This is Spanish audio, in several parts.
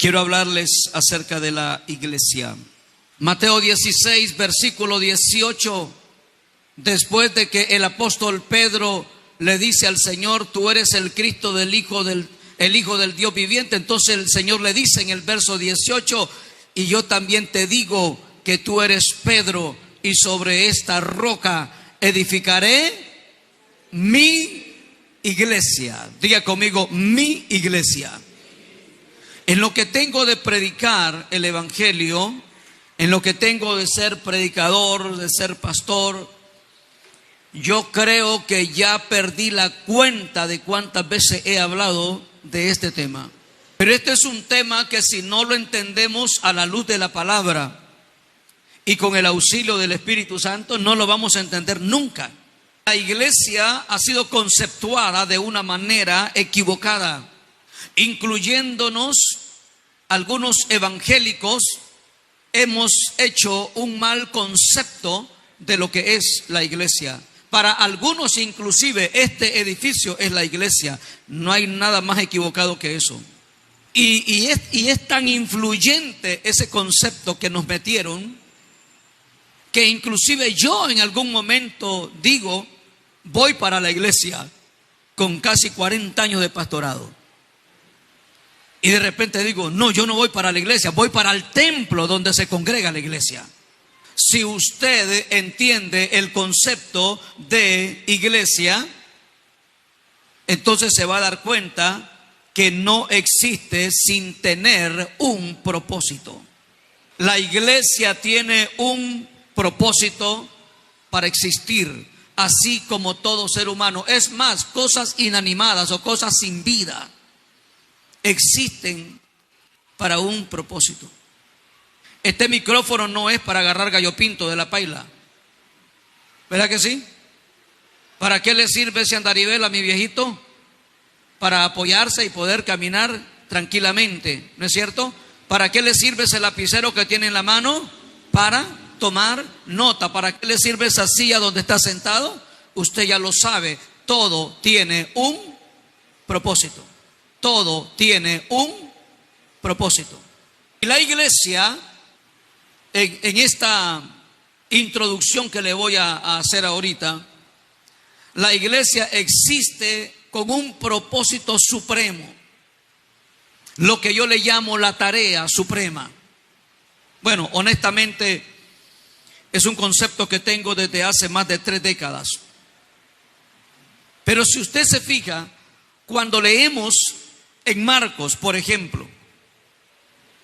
Quiero hablarles acerca de la iglesia. Mateo 16, versículo 18. Después de que el apóstol Pedro le dice al Señor: tú eres el Cristo, el Hijo del Dios viviente. Entonces el Señor le dice en el verso 18: y yo también te digo que tú eres Pedro, y sobre esta roca edificaré mi iglesia. Diga conmigo: mi iglesia. En lo que tengo de predicar el evangelio, en lo que tengo de ser predicador, de ser pastor, yo creo que ya perdí la cuenta de cuántas veces he hablado de este tema. Pero este es un tema que, si no lo entendemos a la luz de la palabra y con el auxilio del Espíritu Santo, no lo vamos a entender nunca. La iglesia ha sido conceptuada de una manera equivocada, incluyéndonos algunos evangélicos. Hemos hecho un mal concepto de lo que es la iglesia. Para algunos inclusive este edificio es la iglesia. No hay nada más equivocado que eso. Y es tan influyente ese concepto que nos metieron, que inclusive yo en algún momento digo: voy para la iglesia, con casi 40 años de pastorado. Y de repente digo: no, yo no voy para la iglesia, voy para el templo donde se congrega la iglesia. Si usted entiende el concepto de iglesia, entonces se va a dar cuenta que no existe sin tener un propósito. La iglesia tiene un propósito para existir, así como todo ser humano. Es más, cosas inanimadas o cosas sin vida existen para un propósito. Este micrófono no es para agarrar gallo pinto de la paila, ¿verdad que sí? ¿Para qué le sirve ese andarivel a mi viejito? Para apoyarse y poder caminar tranquilamente, ¿no es cierto? ¿Para qué le sirve ese lapicero que tiene en la mano? Para tomar nota. ¿Para qué le sirve esa silla donde está sentado? Usted ya lo sabe. Todo tiene un propósito. Todo tiene un propósito. Y la iglesia, en esta introducción que le voy a hacer ahorita, la iglesia existe con un propósito supremo, lo que yo le llamo la tarea suprema. Bueno, honestamente, es un concepto que tengo desde hace más de 3 décadas. Pero si usted se fija, cuando leemos en Marcos, por ejemplo,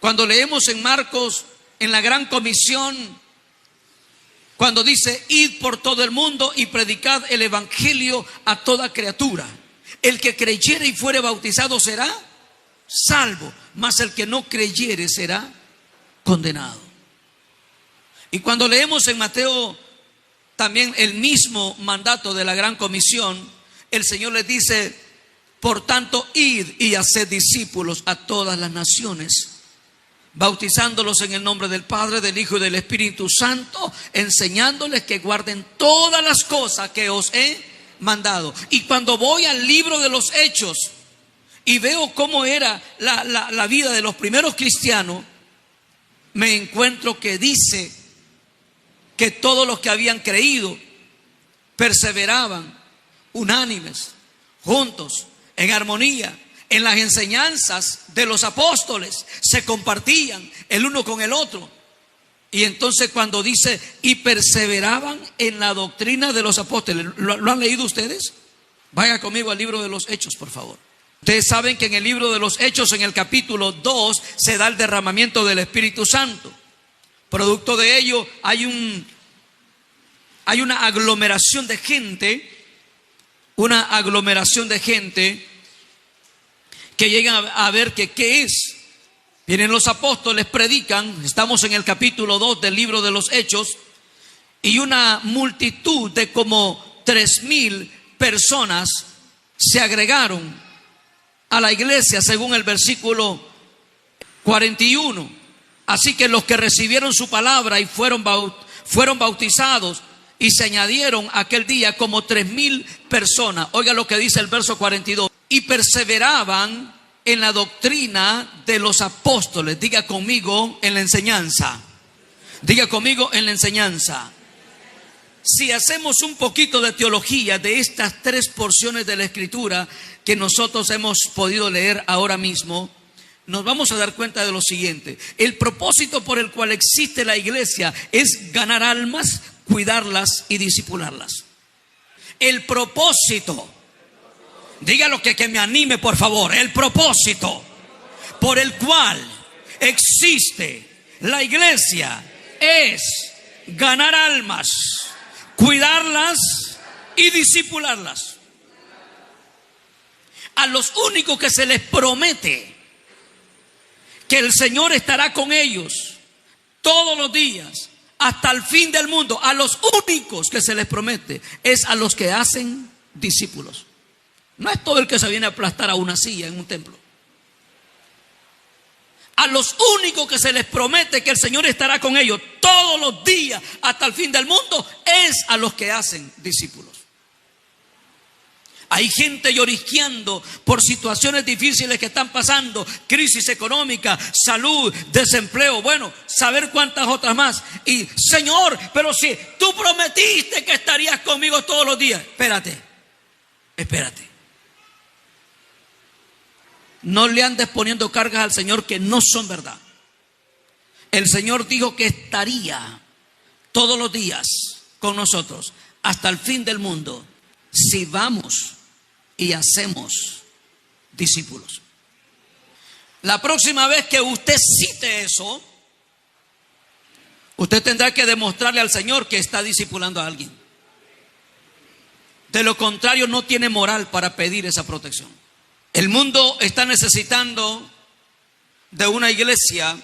cuando leemos en Marcos, en la gran comisión, cuando dice: id por todo el mundo y predicad el evangelio a toda criatura. El que creyere y fuere bautizado será salvo, mas el que no creyere será condenado. Y cuando leemos en Mateo también el mismo mandato de la gran comisión, el Señor les dice: por tanto, id y haced discípulos a todas las naciones, bautizándolos en el nombre del Padre, del Hijo y del Espíritu Santo, enseñándoles que guarden todas las cosas que os he mandado. Y cuando voy al libro de los Hechos y veo cómo era la vida de los primeros cristianos, me encuentro que dice que todos los que habían creído perseveraban unánimes, juntos, en armonía, en las enseñanzas de los apóstoles, se compartían el uno con el otro. Y entonces cuando dice: y perseveraban en la doctrina de los apóstoles, ¿lo han leído ustedes? Vaya conmigo al libro de los Hechos, por favor. Ustedes saben que en el libro de los Hechos, en el capítulo 2, se da el derramamiento del Espíritu Santo. Producto de ello hay una aglomeración de gente, que llegan a ver que qué es. Vienen los apóstoles, predican, estamos en el capítulo 2 del libro de los Hechos, y una multitud de como 3,000 personas se agregaron a la iglesia, según el versículo 41. Así que los que recibieron su palabra y fueron bautizados, y se añadieron aquel día como 3,000 personas. Oiga lo que dice el verso 42. Y perseveraban en la doctrina de los apóstoles. Diga conmigo, en la enseñanza. Diga conmigo, en la enseñanza. Si hacemos un poquito de teología de estas tres porciones de la Escritura que nosotros hemos podido leer ahora mismo, nos vamos a dar cuenta de lo siguiente. El propósito por el cual existe la iglesia es ganar almas, cuidarlas y discipularlas. El propósito, dígalo que me anime por favor, el propósito por el cual existe la iglesia es ganar almas, cuidarlas y discipularlas. A los únicos que se les promete que el Señor estará con ellos todos los días hasta el fin del mundo, a los únicos que se les promete es a los que hacen discípulos. No es todo el que se viene a aplastar a una silla en un templo. A los únicos que se les promete que el Señor estará con ellos todos los días hasta el fin del mundo es a los que hacen discípulos. Hay gente lloriqueando por situaciones difíciles que están pasando, crisis económica, salud, desempleo, bueno, saber cuántas otras más. Y Señor, pero si tú prometiste que estarías conmigo todos los días. Espérate. No le andes poniendo cargas al Señor que no son verdad. El Señor dijo que estaría todos los días con nosotros hasta el fin del mundo si vamos y hacemos discípulos. La próxima vez que usted cite eso, usted tendrá que demostrarle al Señor que está discipulando a alguien. De lo contrario, no tiene moral para pedir esa protección. El mundo está necesitando de una iglesia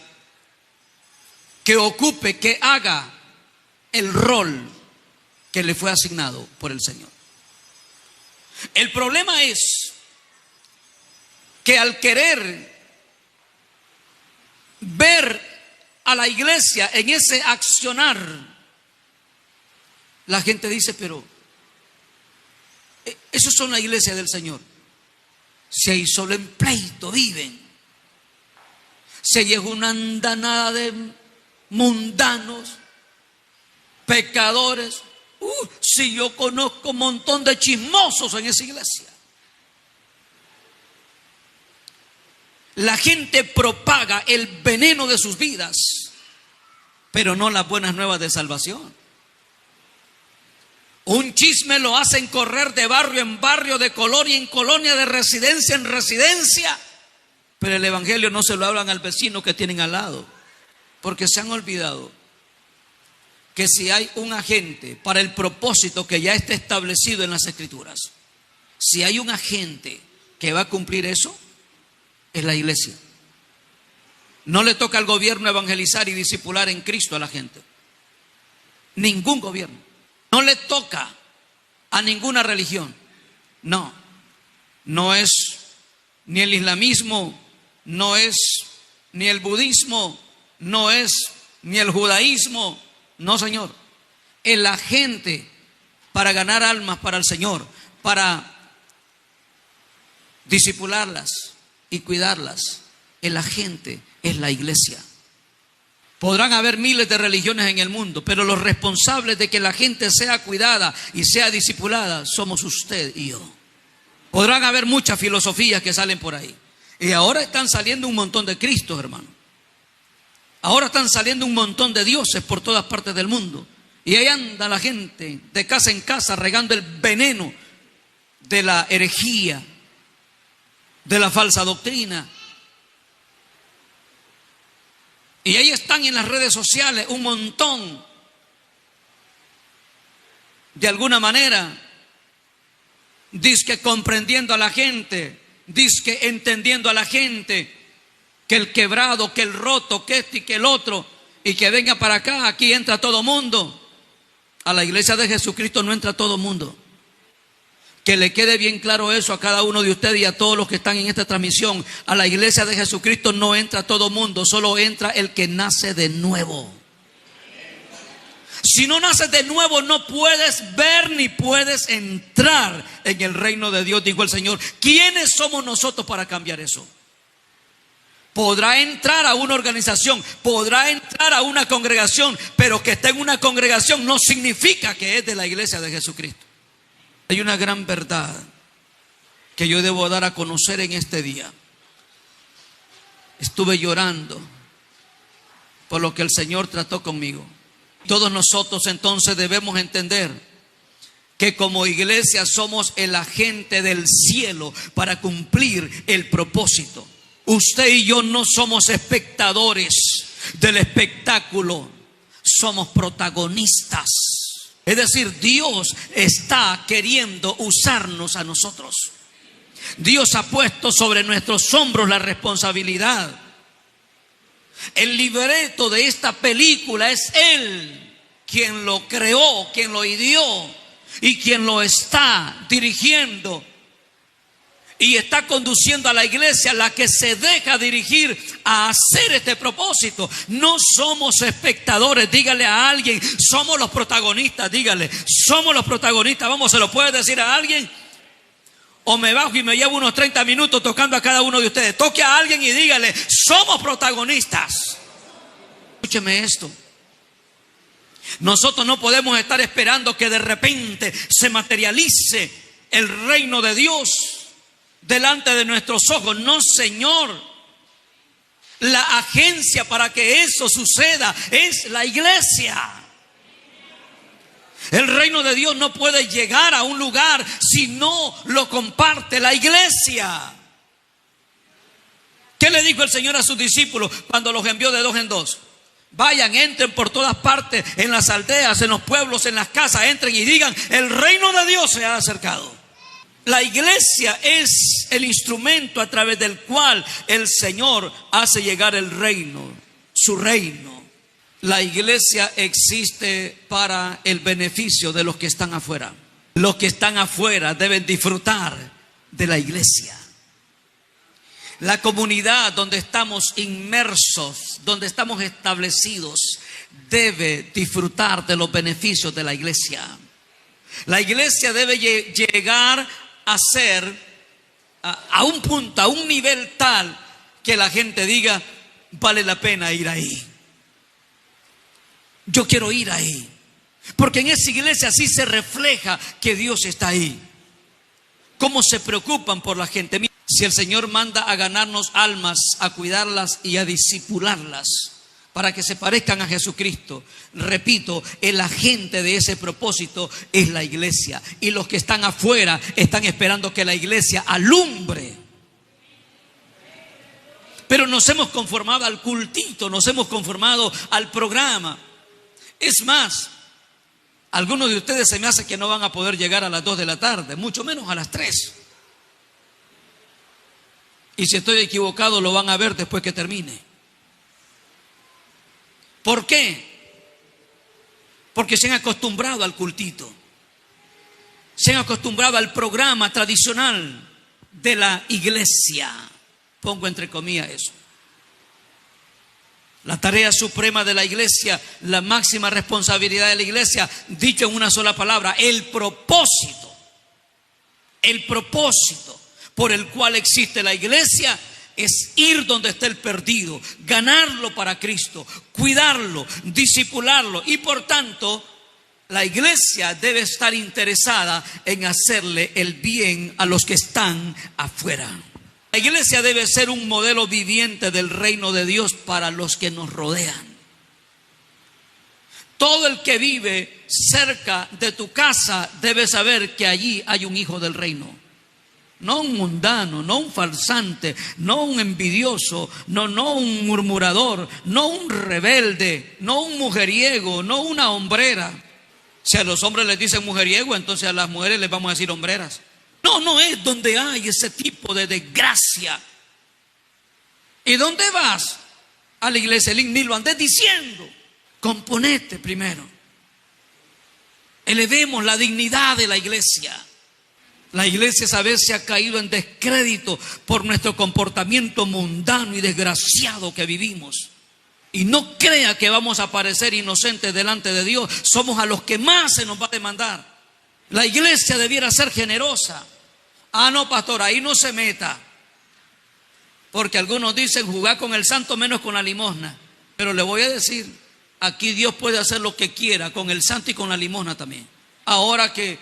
que ocupe, que haga el rol que le fue asignado por el Señor. El problema es que al querer ver a la iglesia en ese accionar, la gente dice, pero esos son la iglesia del Señor. Si ahí solo en pleito viven, si ahí es una andanada de mundanos, pecadores. Si yo conozco un montón de chismosos en esa iglesia. La gente propaga el veneno de sus vidas, pero no las buenas nuevas de salvación. Un chisme lo hacen correr de barrio en barrio, de colonia en colonia, de residencia en residencia, pero el evangelio no se lo hablan al vecino que tienen al lado, porque se han olvidado que si hay un agente para el propósito que ya está establecido en las Escrituras, si hay un agente que va a cumplir eso, es la iglesia. No le toca al gobierno evangelizar y discipular en Cristo a la gente. Ningún gobierno. No le toca a ninguna religión. No es ni el islamismo, no es ni el budismo, no es ni el judaísmo. No, Señor. El agente para ganar almas para el Señor, para discipularlas y cuidarlas, el agente es la iglesia. Podrán haber miles de religiones en el mundo, pero los responsables de que la gente sea cuidada y sea discipulada somos usted y yo. Podrán haber muchas filosofías que salen por ahí. Y ahora están saliendo un montón de Cristos, hermano. Ahora están saliendo un montón de dioses por todas partes del mundo. Y ahí anda la gente de casa en casa regando el veneno de la herejía, de la falsa doctrina. Y ahí están en las redes sociales un montón, de alguna manera, dizque comprendiendo a la gente, dizque entendiendo a la gente, que el quebrado, que el roto, que este y que el otro, y que venga para acá, aquí entra todo mundo. A la iglesia de Jesucristo no entra todo mundo. Que le quede bien claro eso a cada uno de ustedes y a todos los que están en esta transmisión. A la iglesia de Jesucristo no entra todo mundo, solo entra el que nace de nuevo. Si no naces de nuevo, no puedes ver ni puedes entrar en el reino de Dios, dijo el Señor. ¿Quiénes somos nosotros para cambiar eso? Podrá entrar a una organización, podrá entrar a una congregación, pero que esté en una congregación no significa que es de la iglesia de Jesucristo. Hay una gran verdad que yo debo dar a conocer en este día. Estuve llorando por lo que el Señor trató conmigo. Todos nosotros entonces debemos entender que como iglesia somos el agente del cielo para cumplir el propósito. Usted y yo no somos espectadores del espectáculo, somos protagonistas. Es decir, Dios está queriendo usarnos a nosotros. Dios ha puesto sobre nuestros hombros la responsabilidad. El libreto de esta película es Él quien lo creó, quien lo ideó y quien lo está dirigiendo. Y está conduciendo a la iglesia, la que se deja dirigir a hacer este propósito. No somos espectadores. Dígale a alguien, somos los protagonistas. Dígale, somos los protagonistas. Vamos, ¿se lo puede decir a alguien? O me bajo y me llevo unos 30 minutos tocando a cada uno de ustedes. Toque a alguien y dígale, somos protagonistas. Escúcheme esto. Nosotros no podemos estar esperando que de repente se materialice el reino de Dios delante de nuestros ojos. No, Señor. La agencia para que eso suceda es la iglesia. El reino de Dios no puede llegar a un lugar si no lo comparte la iglesia. ¿Qué le dijo el Señor a sus discípulos cuando los envió de 2 en 2? Vayan, entren por todas partes, en las aldeas, en los pueblos, en las casas, entren y digan, el reino de Dios se ha acercado. La iglesia es el instrumento a través del cual el Señor hace llegar el reino, su reino. La iglesia existe para el beneficio de los que están afuera. Los que están afuera deben disfrutar de la iglesia. La comunidad donde estamos inmersos, donde estamos establecidos, debe disfrutar de los beneficios de la iglesia. La iglesia debe llegar a ser a un punto, a un nivel tal que la gente diga, vale la pena ir ahí. Yo quiero ir ahí, porque en esa iglesia así se refleja que Dios está ahí. ¿Cómo se preocupan por la gente? Si el Señor manda a ganarnos almas, a cuidarlas y a discipularlas para que se parezcan a Jesucristo, repito, el agente de ese propósito es la iglesia. Y los que están afuera están esperando que la iglesia alumbre. Pero nos hemos conformado al cultito, nos hemos conformado al programa. Es más, algunos de ustedes se me hace que no van a poder llegar a las 2 de la tarde, mucho menos a las 3. Y si estoy equivocado, lo van a ver después que termine. ¿Por qué? Porque se han acostumbrado al cultito. Se han acostumbrado al programa tradicional de la iglesia. Pongo entre comillas eso. La tarea suprema de la iglesia, la máxima responsabilidad de la iglesia, dicho en una sola palabra, el propósito por el cual existe la iglesia es ir donde está el perdido, ganarlo para Cristo, cuidarlo, discipularlo, y por tanto la iglesia debe estar interesada en hacerle el bien a los que están afuera. La iglesia debe ser un modelo viviente del reino de Dios para los que nos rodean. Todo el que vive cerca de tu casa debe saber que allí hay un hijo del reino. No un mundano, no un farsante, no un envidioso, no un murmurador, no un rebelde, no un mujeriego, no una hombrera. Si a los hombres les dicen mujeriego, entonces a las mujeres les vamos a decir hombreras. No es donde hay ese tipo de desgracia. ¿Y dónde vas? A la iglesia, ni lo andes diciendo. Componete primero. Elevemos la dignidad de la iglesia. La iglesia a veces ha caído en descrédito por nuestro comportamiento mundano y desgraciado que vivimos. Y no crea que vamos a parecer inocentes delante de Dios. Somos a los que más se nos va a demandar. La iglesia debiera ser generosa. No, pastor, ahí no se meta. Porque algunos dicen jugar con el santo menos con la limosna. Pero le voy a decir, aquí Dios puede hacer lo que quiera con el santo y con la limosna también. Ahora que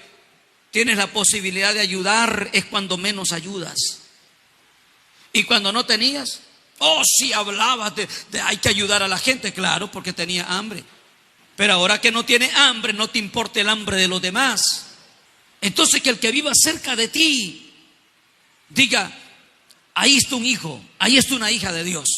tienes la posibilidad de ayudar es cuando menos ayudas. Y cuando no tenías, sí hablabas de hay que ayudar a la gente, claro, porque tenía hambre. Pero ahora que no tiene hambre, no te importa el hambre de los demás. Entonces que el que viva cerca de ti diga, ahí está un hijo, ahí está una hija de Dios.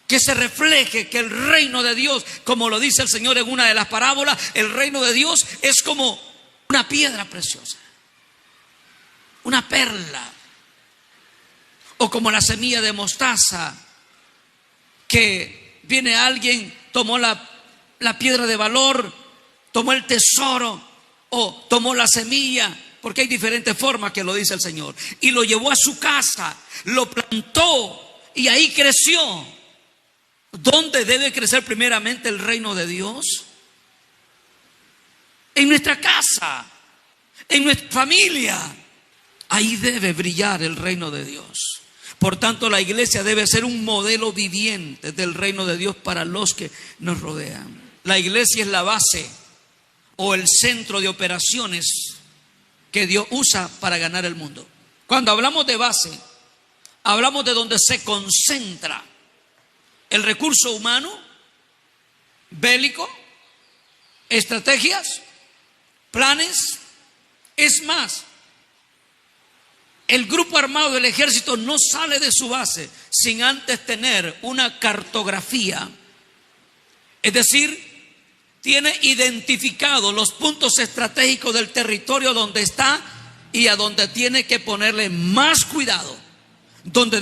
Que se refleje que el reino de Dios, como lo dice el Señor en una de las parábolas, el reino de Dios es como una piedra preciosa, una perla, o como la semilla de mostaza, que viene alguien, tomó la piedra de valor, tomó el tesoro, o tomó la semilla, porque hay diferentes formas que lo dice el Señor, y lo llevó a su casa, lo plantó y ahí creció. ¿Dónde debe crecer primeramente el reino de Dios? En nuestra casa, en nuestra familia. Ahí debe brillar el reino de Dios. Por tanto, la iglesia debe ser un modelo viviente del reino de Dios para los que nos rodean. La iglesia es la base o el centro de operaciones que Dios usa para ganar el mundo. Cuando hablamos de base, hablamos de donde se concentra el recurso humano, bélico, estrategias, planes. Es más, el grupo armado del ejército no sale de su base sin antes tener una cartografía. Es decir, tiene identificados los puntos estratégicos del territorio donde está y a donde tiene que ponerle más cuidado. Donde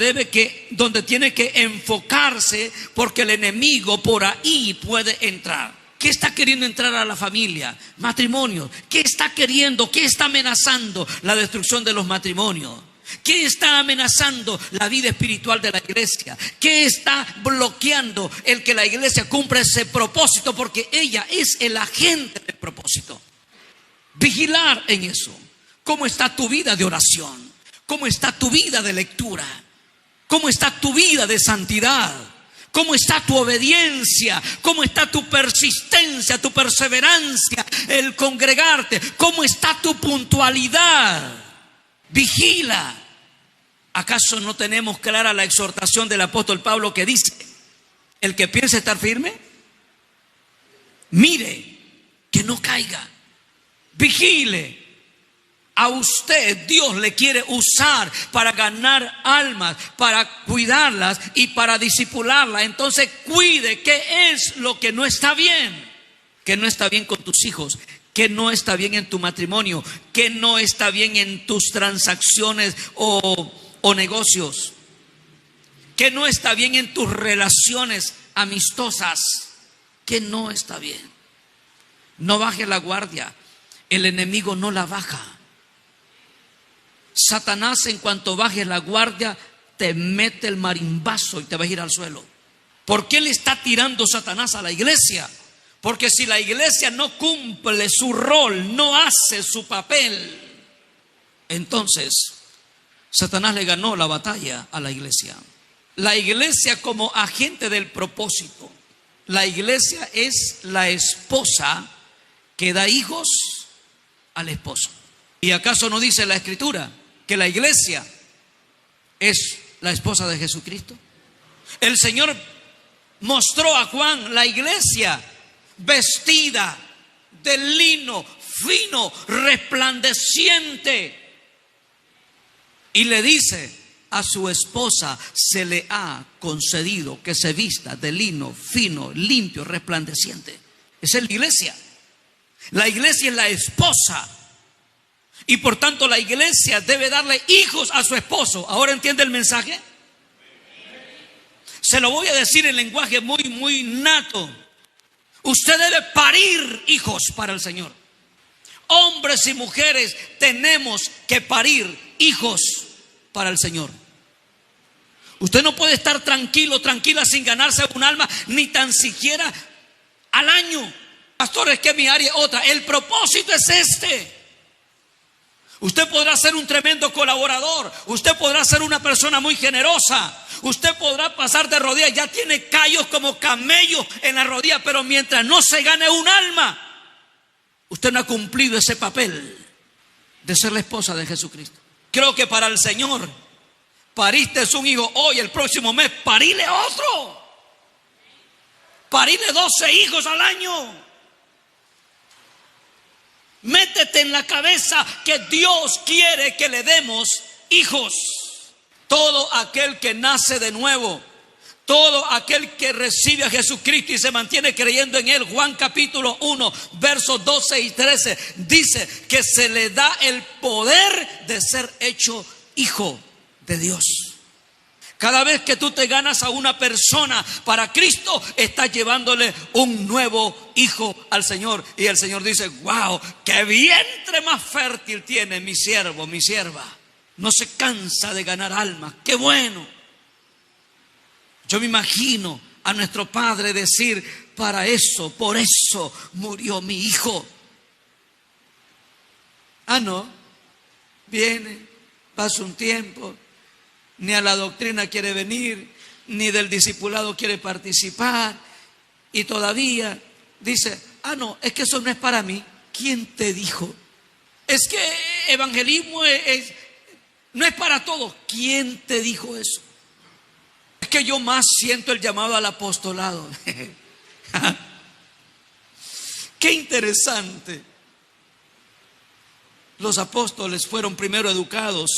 tiene que enfocarse, porque el enemigo por ahí puede entrar. ¿Qué está queriendo entrar a la familia? Matrimonios. ¿Qué está queriendo? ¿Qué está amenazando? La destrucción de los matrimonios. ¿Qué está amenazando? La vida espiritual de la iglesia. ¿Qué está bloqueando el que la iglesia cumpla ese propósito? Porque ella es el agente del propósito. Vigilar en eso. ¿Cómo está tu vida de oración? ¿Cómo está tu vida de lectura? ¿Cómo está tu vida de santidad? ¿Cómo está tu obediencia? ¿Cómo está tu persistencia, tu perseverancia, el congregarte? ¿Cómo está tu puntualidad? Vigila. ¿Acaso no tenemos clara la exhortación del apóstol Pablo que dice: el que piense estar firme, mire que no caiga? Vigile. A usted Dios le quiere usar para ganar almas, para cuidarlas y para discipularlas. Entonces cuide qué es lo que no está bien. Que no está bien con tus hijos, que no está bien en tu matrimonio, que no está bien en tus transacciones o negocios, que no está bien en tus relaciones amistosas, que no está bien. No bajes la guardia, el enemigo no la baja. Satanás, en cuanto bajes la guardia, te mete el marimbazo y te vas a ir al suelo. ¿Por qué le está tirando Satanás a la iglesia? Porque si la iglesia no cumple su rol, no hace su papel, entonces Satanás le ganó la batalla a la iglesia. La iglesia como agente del propósito. La iglesia es la esposa que da hijos al esposo. ¿Y acaso no dice la Escritura que la iglesia es la esposa de Jesucristo? El Señor mostró a Juan la iglesia vestida de lino fino, resplandeciente, y le dice: a su esposa se le ha concedido que se vista de lino fino, limpio, resplandeciente. Esa es la iglesia. La iglesia es la esposa. Y por tanto la iglesia debe darle hijos a su esposo. ¿Ahora entiende el mensaje? Se lo voy a decir en lenguaje muy nato. Usted debe parir hijos para el Señor. Hombres y mujeres tenemos que parir hijos para el Señor. Usted no puede estar tranquilo, tranquila, sin ganarse un alma, ni tan siquiera al año. Pastor, es que mi área es otra. El propósito es este. Usted podrá ser un tremendo colaborador, usted podrá ser una persona muy generosa, usted podrá pasar de rodillas, ya tiene callos como camellos en la rodilla, pero mientras no se gane un alma, usted no ha cumplido ese papel de ser la esposa de Jesucristo. Creo que para el Señor, pariste un hijo hoy, el próximo mes, parile otro. Parile 12 hijos al año. Métete en la cabeza que Dios quiere que le demos hijos. Todo aquel que nace de nuevo, todo aquel que recibe a Jesucristo y se mantiene creyendo en Él, Juan capítulo 1, versos 12 y 13, dice que se le da el poder de ser hecho hijo de Dios. Cada vez que tú te ganas a una persona para Cristo, estás llevándole un nuevo hijo al Señor. Y el Señor dice: wow, qué vientre más fértil tiene mi siervo, mi sierva. No se cansa de ganar almas. Qué bueno. Yo me imagino a nuestro Padre decir: para eso, por eso murió mi hijo. Ah, no. Viene, pasa un tiempo, ni a la doctrina quiere venir, ni del discipulado quiere participar, y todavía dice: ah, no, es que eso no es para mí. ¿Quién te dijo? Es que evangelismo no es para todos. ¿Quién te dijo eso? Es que yo más siento el llamado al apostolado. Qué interesante. Los apóstoles fueron primero educados,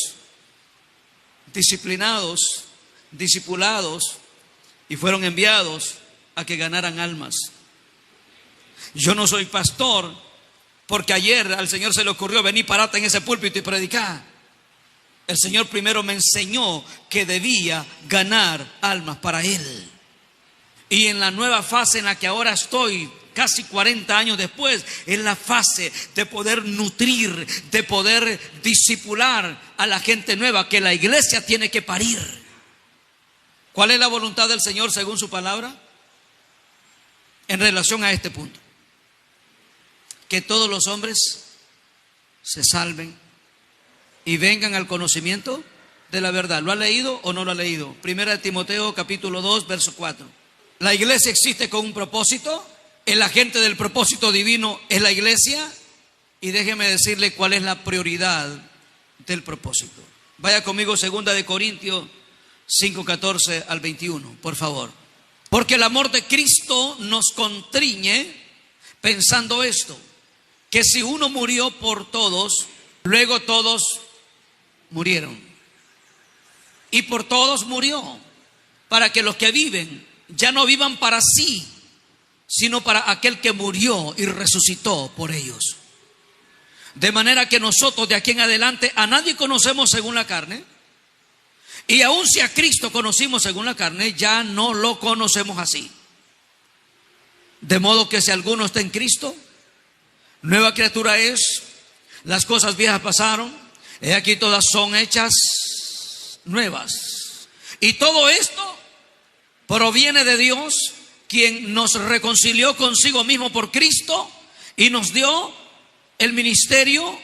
disciplinados, discipulados, y fueron enviados a que ganaran almas. Yo no soy pastor porque ayer al Señor se le ocurrió venir, parate en ese púlpito y predicar. El Señor primero me enseñó que debía ganar almas para Él. Y en la nueva fase en la que ahora estoy, casi 40 años después, es la fase de poder nutrir, de poder discipular a la gente nueva que la iglesia tiene que parir. ¿Cuál es la voluntad del Señor según su palabra? En relación a este punto: que todos los hombres se salven y vengan al conocimiento de la verdad. ¿Lo ha leído o no lo ha leído? Primera de Timoteo capítulo 2, verso 4. La iglesia existe con un propósito. El agente del propósito divino es la iglesia. Y déjeme decirle cuál es la prioridad del propósito. Vaya conmigo, 2 de Corintios 5, 14 al 21, por favor. Porque el amor de Cristo nos constriñe, pensando esto: que si uno murió por todos, luego todos murieron. Y por todos murió, para que los que viven ya no vivan para sí, sino para aquel que murió y resucitó por ellos. De manera que nosotros de aquí en adelante a nadie conocemos según la carne. Y aun si a Cristo conocimos según la carne, ya no lo conocemos así. De modo que si alguno está en Cristo, nueva criatura es. Las cosas viejas pasaron, he aquí todas son hechas nuevas. Y todo esto proviene de Dios, quien nos reconcilió consigo mismo por Cristo y nos dio el ministerio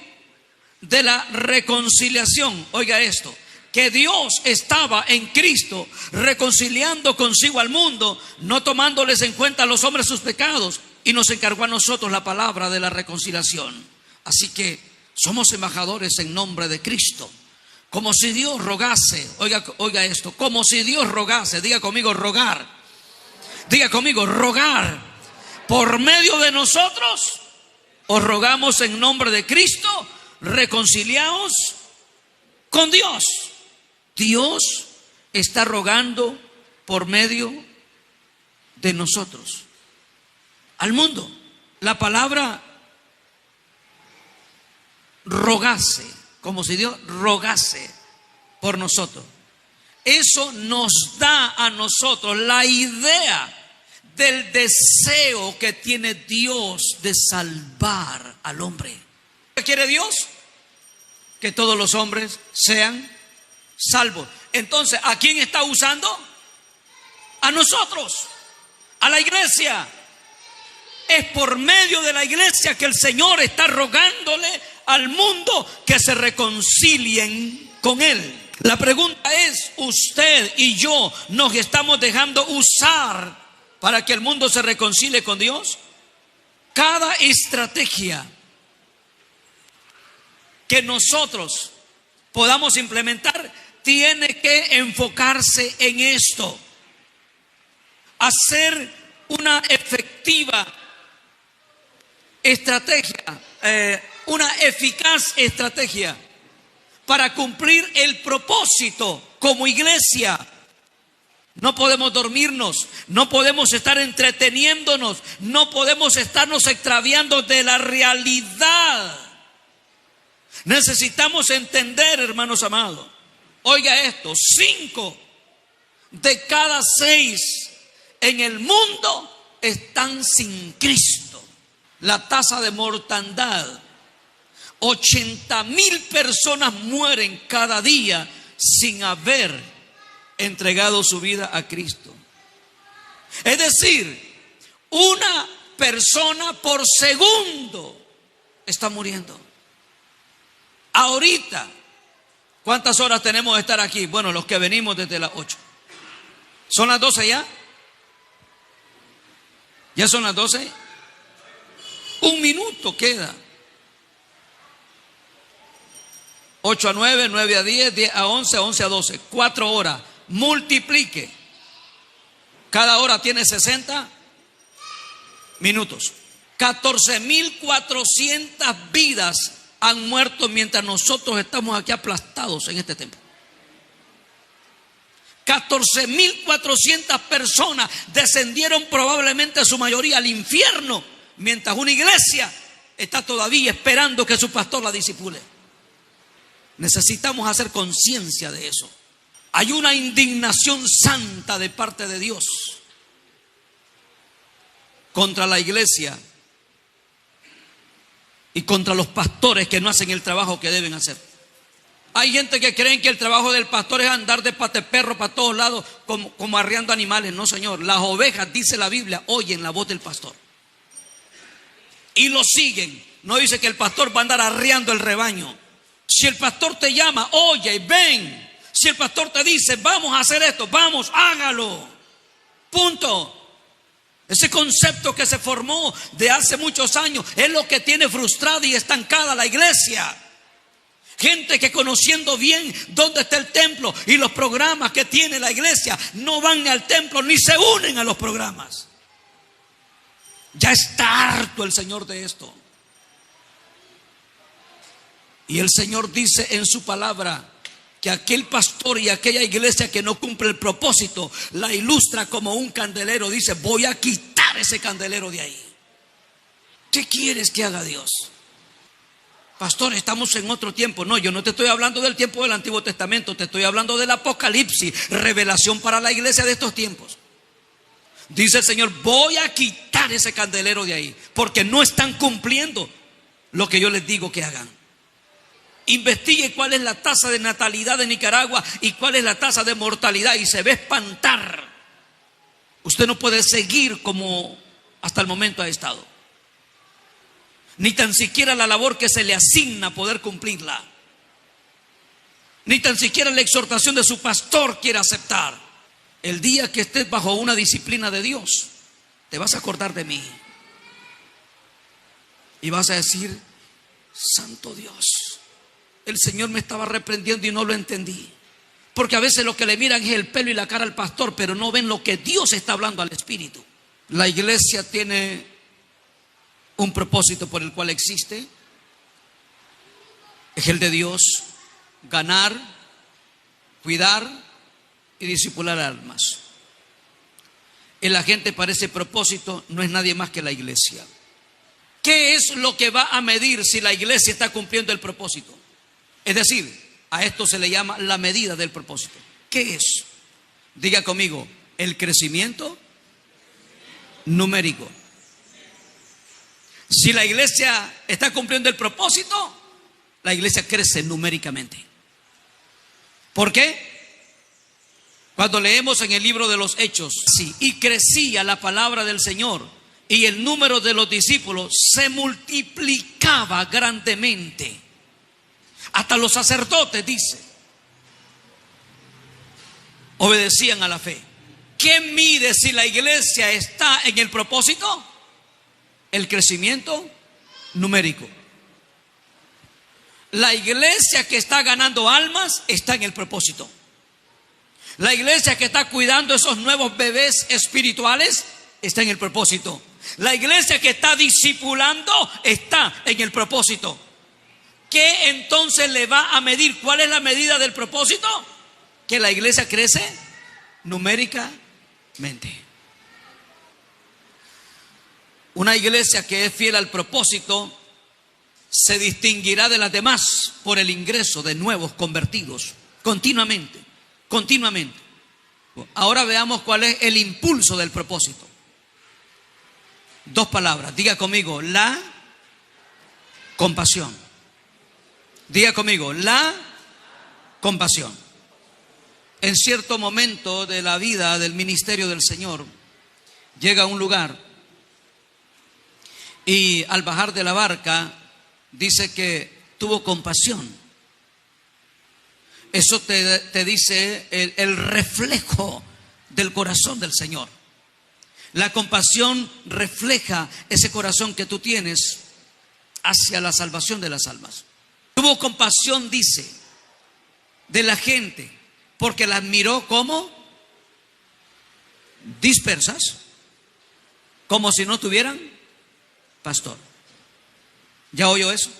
de la reconciliación. Oiga esto: que Dios estaba en Cristo reconciliando consigo al mundo, no tomándoles en cuenta a los hombres sus pecados, y nos encargó a nosotros la palabra de la reconciliación. Así que somos embajadores en nombre de Cristo, como si Dios rogase. Oiga esto: como si Dios rogase. Diga conmigo: rogar. Diga conmigo: rogar. Por medio de nosotros os rogamos en nombre de Cristo, reconciliaos con Dios. Dios está rogando por medio de nosotros al mundo. La palabra rogase, como si Dios rogase por nosotros, eso nos da a nosotros la idea del deseo que tiene Dios de salvar al hombre. ¿Qué quiere Dios? Que todos los hombres sean salvos. Entonces, ¿a quién está usando? A nosotros, a la iglesia. Es por medio de la iglesia que el Señor está rogándole al mundo que se reconcilien con Él. La pregunta es, ¿usted y yo nos estamos dejando usar para que el mundo se reconcilie con Dios? Cada estrategia que nosotros podamos implementar tiene que enfocarse en esto: hacer una efectiva estrategia, una eficaz estrategia para cumplir el propósito como iglesia. No podemos dormirnos, no podemos estar entreteniéndonos, no podemos estarnos extraviando de la realidad. Necesitamos entender, hermanos amados, oiga esto: 5 de cada 6 en el mundo están sin Cristo. La tasa de mortandad, 80,000 personas mueren cada día sin haber entregado su vida a Cristo. Es decir, una persona por segundo está muriendo. Ahorita, ¿cuántas horas tenemos de estar aquí? Bueno, los que venimos desde las 8. ¿Son las 12 ya? ¿Ya son las 12? 1 minuto queda. 8 a 9, 9 a 10, 10 a 11, 11 a 12. 4 horas. Multiplique. Cada hora tiene 60 minutos. 14,400 vidas han muerto mientras nosotros estamos aquí aplastados en este templo. 14,400 personas descendieron, probablemente su mayoría, al infierno, mientras una iglesia está todavía esperando que su pastor la disipule. Necesitamos hacer conciencia de eso. Hay una indignación santa de parte de Dios contra la iglesia y contra los pastores que no hacen el trabajo que deben hacer. Hay gente que creen que el trabajo del pastor es andar de pateperro para todos lados como arreando animales. No, señor. Las ovejas, dice la Biblia, oyen la voz del pastor y lo siguen. No dice que el pastor va a andar arreando el rebaño. Si el pastor te llama, oye y ven. Si el pastor te dice, vamos a hacer esto, vamos, hágalo. Punto. Ese concepto que se formó de hace muchos años es lo que tiene frustrada y estancada la iglesia. Gente que, conociendo bien dónde está el templo y los programas que tiene la iglesia, no van al templo ni se unen a los programas. Ya está harto el Señor de esto. Y el Señor dice en su palabra que aquel pastor y aquella iglesia que no cumple el propósito la ilustra como un candelero. Dice, voy a quitar ese candelero de ahí. ¿Qué quieres que haga Dios? Pastor, estamos en otro tiempo. No, yo no te estoy hablando del tiempo del Antiguo Testamento, te estoy hablando del Apocalipsis, revelación para la iglesia de estos tiempos. Dice el Señor, voy a quitar ese candelero de ahí, porque no están cumpliendo lo que yo les digo que hagan. Investigue cuál es la tasa de natalidad de Nicaragua y cuál es la tasa de mortalidad y se va a espantar. Usted no puede seguir como hasta el momento ha estado. Ni tan siquiera la labor que se le asigna poder cumplirla. Ni tan siquiera la exhortación de su pastor quiere aceptar. El día que estés bajo una disciplina de Dios, te vas a acordar de mí. Y vas a decir, santo Dios, el Señor me estaba reprendiendo y no lo entendí. Porque a veces lo que le miran es el pelo y la cara al pastor, pero no ven lo que Dios está hablando al Espíritu. La iglesia tiene un propósito por el cual existe. Es el de Dios: ganar, cuidar y discipular almas. El agente para ese propósito no es nadie más que la iglesia. ¿Qué es lo que va a medir si la iglesia está cumpliendo el propósito? Es decir, a esto se le llama la medida del propósito. ¿Qué es? Diga conmigo, el crecimiento numérico. Si la iglesia está cumpliendo el propósito, la iglesia crece numéricamente. ¿Por qué? Cuando leemos en el libro de los Hechos, sí, y crecía la palabra del Señor y el número de los discípulos se multiplicaba grandemente. Hasta los sacerdotes, dice, obedecían a la fe. ¿Qué mide si la iglesia está en el propósito? El crecimiento numérico. La iglesia que está ganando almas está en el propósito. La iglesia que está cuidando esos nuevos bebés espirituales está en el propósito. La iglesia que está discipulando está en el propósito. ¿Qué entonces le va a medir? ¿Cuál es la medida del propósito? Que la iglesia crece numéricamente. Una iglesia que es fiel al propósito se distinguirá de las demás por el ingreso de nuevos convertidos continuamente. Ahora veamos cuál es el impulso del propósito. 2 palabras, diga conmigo, la compasión. Diga conmigo, la compasión. En cierto momento de la vida del ministerio del Señor, llega a un lugar y al bajar de la barca dice que tuvo compasión. Eso te dice el reflejo del corazón del Señor. La compasión refleja ese corazón que tú tienes hacia la salvación de las almas. Tuvo compasión, dice, de la gente, porque las miró como dispersas, como si no tuvieran pastor. ¿Ya oyó eso?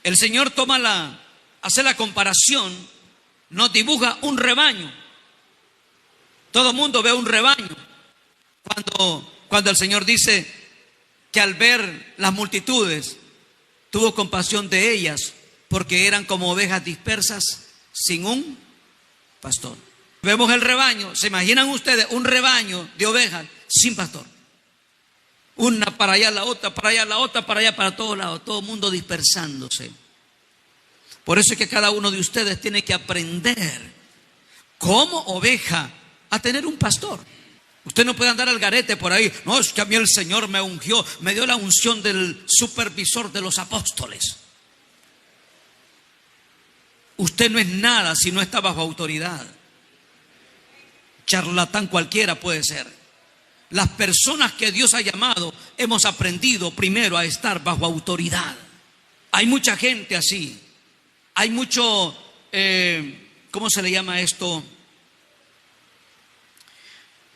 El Señor hace la comparación, nos dibuja un rebaño. Todo el mundo ve un rebaño. Cuando el Señor dice que al ver las multitudes, tuvo compasión de ellas, porque eran como ovejas dispersas sin un pastor. Vemos el rebaño. ¿Se imaginan ustedes un rebaño de ovejas sin pastor? Una para allá, la otra, para allá, la otra, para allá, para todos lados, todo el mundo dispersándose. Por eso es que cada uno de ustedes tiene que aprender como oveja a tener un pastor. Usted no puede andar al garete por ahí. No, es que a mí el Señor me ungió, me dio la unción del supervisor de los apóstoles. Usted no es nada si no está bajo autoridad. Charlatán cualquiera puede ser. Las personas que Dios ha llamado hemos aprendido primero a estar bajo autoridad. Hay mucha gente así. Hay mucho, ¿cómo se le llama esto?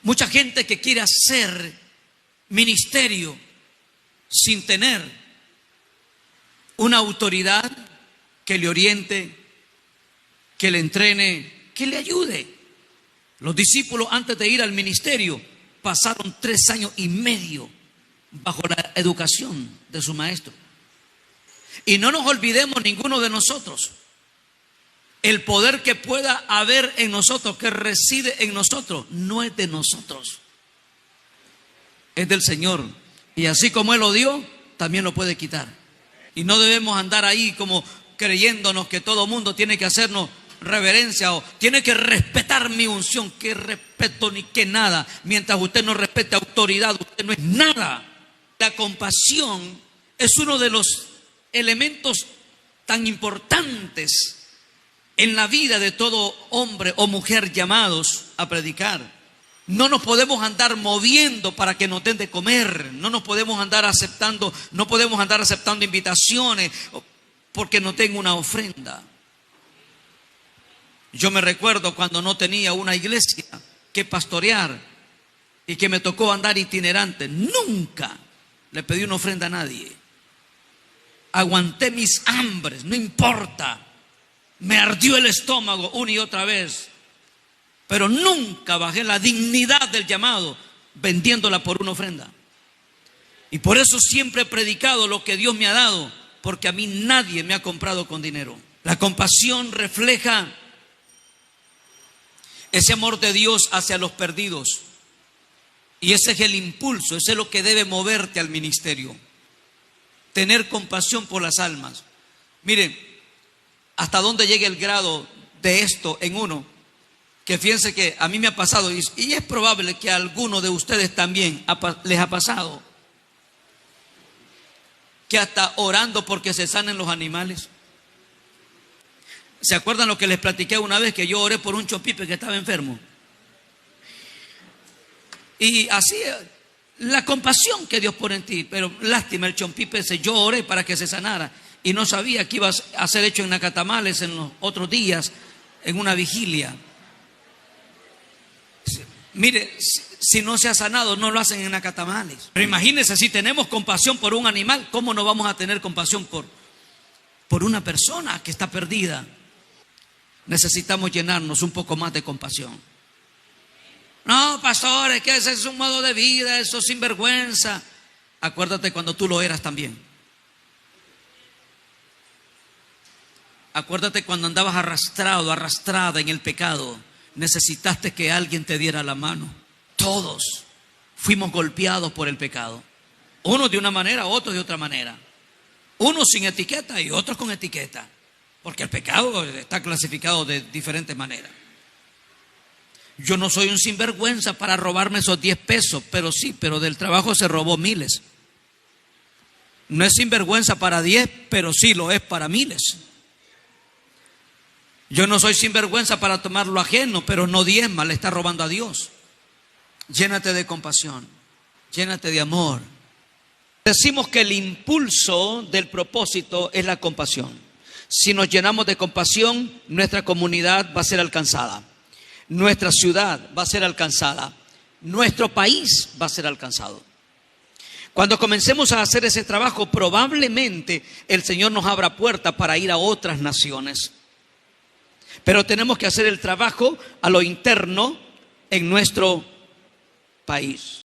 Mucha gente que quiere hacer ministerio sin tener una autoridad que le oriente, que le entrene, que le ayude. Los discípulos, antes de ir al ministerio, pasaron 3 años y medio bajo la educación de su maestro. Y no nos olvidemos ninguno de nosotros. El poder que pueda haber en nosotros, que reside en nosotros, no es de nosotros. Es del Señor. Y así como Él lo dio, también lo puede quitar. Y no debemos andar ahí como creyéndonos que todo mundo tiene que hacernos reverencia o tiene que respetar mi unción. Que respeto ni que nada. Mientras usted no respete autoridad, usted no es nada. La compasión es uno de los elementos tan importantes en la vida de todo hombre o mujer llamados a predicar. No nos podemos andar moviendo para que nos den de comer. No nos podemos andar aceptando, no podemos andar aceptando invitaciones porque no tengo una ofrenda. Yo me recuerdo cuando no tenía una iglesia que pastorear y que me tocó andar itinerante. Nunca le pedí una ofrenda a nadie. Aguanté mis hambres, no importa. Me ardió el estómago una y otra vez. Pero nunca bajé la dignidad del llamado vendiéndola por una ofrenda. Y por eso siempre he predicado lo que Dios me ha dado, porque a mí nadie me ha comprado con dinero. La compasión refleja ese amor de Dios hacia los perdidos. Y ese es el impulso, ese es lo que debe moverte al ministerio. Tener compasión por las almas. Miren, hasta dónde llega el grado de esto en uno, Que fíjense que a mí me ha pasado, y es probable que a alguno de ustedes también les ha pasado, que hasta orando porque se sanen los animales. ¿Se acuerdan lo que les platiqué una vez? Que yo oré por un chompipe que estaba enfermo. Y así, la compasión que Dios pone en ti. Pero lástima, el chompipe ese, yo oré para que se sanara. Y no sabía que iba a ser hecho en Nacatamales en los otros días, en una vigilia. Mire, si no se ha sanado, no lo hacen en Nacatamales. Pero imagínense, si tenemos compasión por un animal, ¿cómo no vamos a tener compasión por una persona que está perdida? Necesitamos llenarnos un poco más de compasión. No, pastor, es que ese es un modo de vida, eso es sinvergüenza. Acuérdate cuando tú lo eras también. Acuérdate cuando andabas arrastrado, arrastrada en el pecado. Necesitaste que alguien te diera la mano. Todos fuimos golpeados por el pecado. Unos de una manera, otros de otra manera. Unos sin etiqueta y otros con etiqueta. Porque el pecado está clasificado de diferentes maneras. Yo no soy un sinvergüenza para robarme esos 10 pesos, pero del trabajo se robó miles. No es sinvergüenza para 10, pero sí lo es para miles. Yo no soy sinvergüenza para tomar lo ajeno, pero no diezma, le está robando a Dios. Llénate de compasión, llénate de amor. Decimos que el impulso del propósito es la compasión. Si nos llenamos de compasión, nuestra comunidad va a ser alcanzada. Nuestra ciudad va a ser alcanzada. Nuestro país va a ser alcanzado. Cuando comencemos a hacer ese trabajo, probablemente el Señor nos abra puertas para ir a otras naciones. Pero tenemos que hacer el trabajo a lo interno en nuestro país.